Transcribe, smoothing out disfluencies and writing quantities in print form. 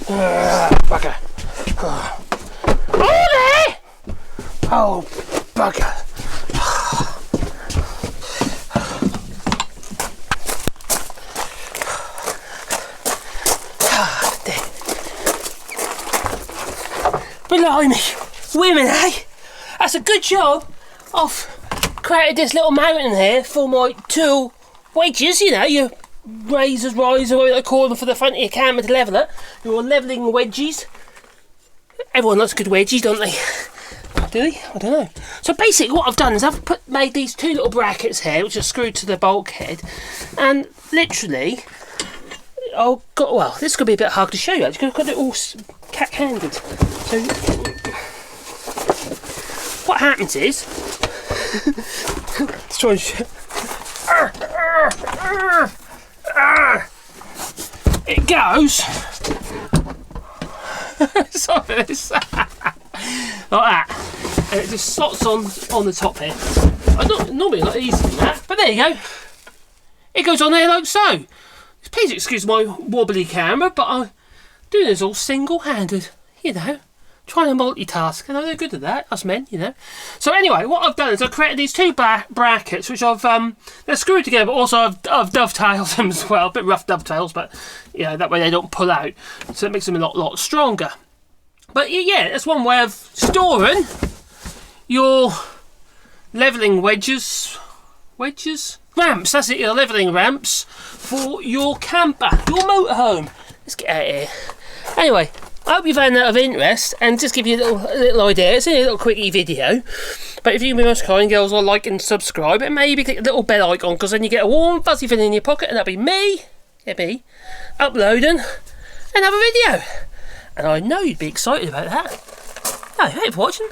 Bugger. Oh, there! Oh, bugger. Blimey, women, eh? That's a good job. I've created this little mountain here for my tool wedges, you know, your razors, whatever they call them, for the front of your camera to level it. Your levelling wedges. Everyone likes good wedges, don't they? Do they? I don't know. So basically what I've done is I've made these two little brackets here, which are screwed to the bulkhead, and literally, well, this is going to be a bit hard to show you actually, because I've got it all cat-handed. So what happens is, let's try and it goes sorry, this like that, and it just slots on the top here. Normally not easy than that, but there you go. It goes on there like so. Please excuse my wobbly camera, but I'm doing this all single-handed, you know, trying to multitask. I know they're good at that, us men, you know. So anyway, what I've done is I've created these two brackets, which they're screwed together, but also I've dovetailed them as well. A bit rough dovetails, but you know, that way they don't pull out, so it makes them a lot stronger. But yeah, that's one way of storing your levelling ramps, that's it, your levelling ramps for your camper, your motorhome. Let's get out of here. Anyway, I hope you found that of interest, and just give you a little idea. It's only a little quickie video, but if you can be most kind, girls, will like and subscribe, and maybe click the little bell icon, because then you get a warm fuzzy feeling in your pocket, and that'll be me, uploading another video. And I know you'd be excited about that. No, thanks for watching.